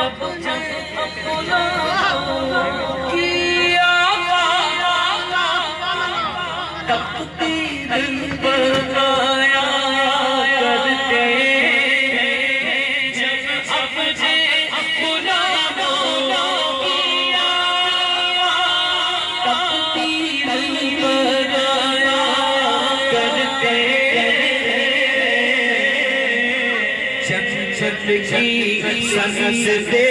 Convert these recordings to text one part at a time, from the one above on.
اپنا کیا تقدیر بنایا کرتے جب اپنے اپنا کیا تقدیر بنایا کرتے جنت کی سنس دے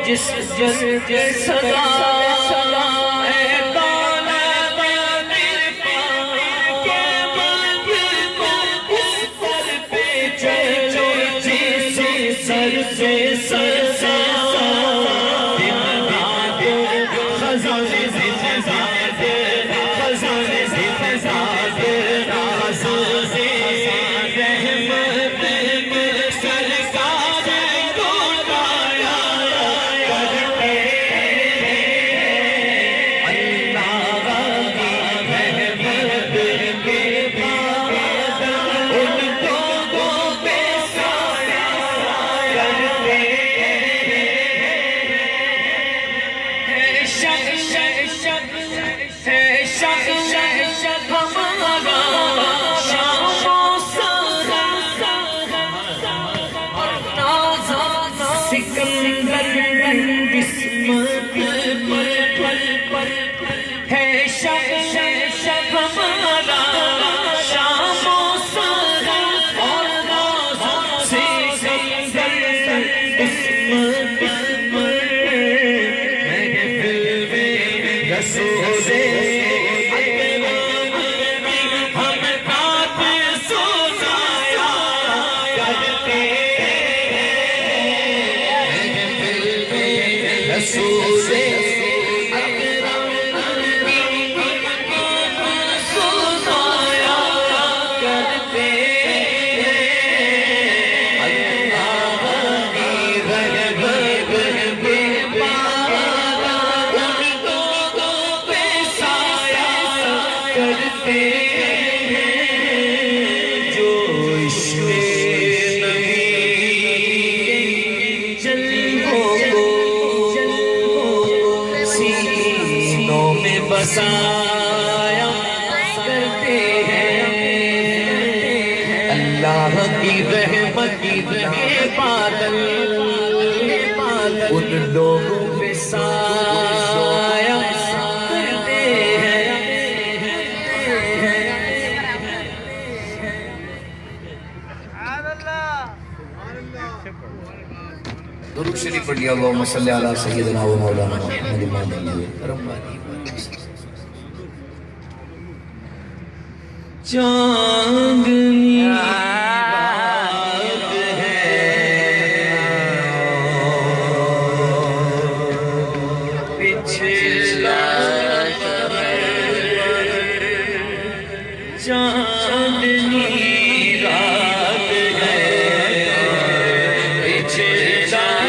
جس جن کے صدا ہے دولت میرے پاک کے بند کو اس پر پہ چلو جس سر سے سر دن بعد خزانے زندگی خزانے زندگی خزانے رحمت سرکار بسایا کرتے ہیں اللہ کی رحمت کے بادل ان لوگوں پہ سایہ کرتے ہیں درود شریف پڑھیے اللہم صلی علی سیدنا و مولانا محمد چاندنی رات ہے پچھلا چاندنی رات ہے پچھلا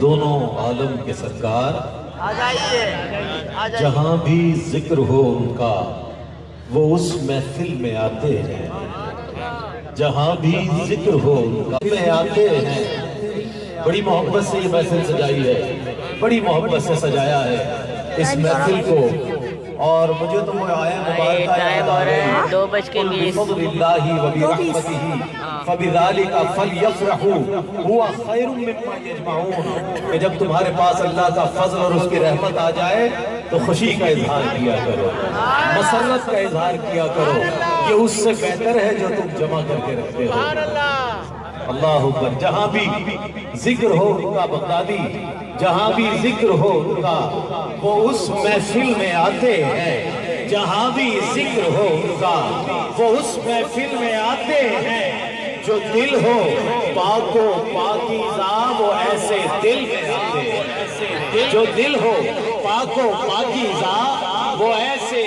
دونوں عالم کے سرکار آ جائیے جہاں بھی ذکر ہو ان کا وہ اس محفل میں آتے ہیں، جہاں بھی ذکر ہو ان کا میں آتے ہیں۔ بڑی محبت سے یہ محفل سجائی ہے، بڑی محبت سے سجایا ہے اس محفل کو، اور مجھے تو وہ آیا مبارکہ یاد آ رہی ہے، 2:20 بفضل اللہ وبرحمتہ فبذالک فلیفرحوا هو خیر مما یجمعون، کہ جب تمہارے پاس اللہ کا فضل اور اس کی رحمت آ جائے تو خوشی کا اظہار کیا کرو، مسرت کا اظہار کیا کرو، یہ اس سے بہتر ہے جو تم جمع کر کے رکھتے ہو۔ اللہ اکبر۔ جہاں بھی ذکر ہو ان کا بغدادی، جہاں بھی ذکر ہو ان کا وہ اس محفل میں آتے ہیں، جہاں بھی ذکر ہو ان کا وہ اس محفل میں آتے ہیں، جو دل ہو پاک و پاکیزہ وہ ایسے دل میں آتے ہیں، جو دل ہو پاک و پاکیزہ وہ ایسے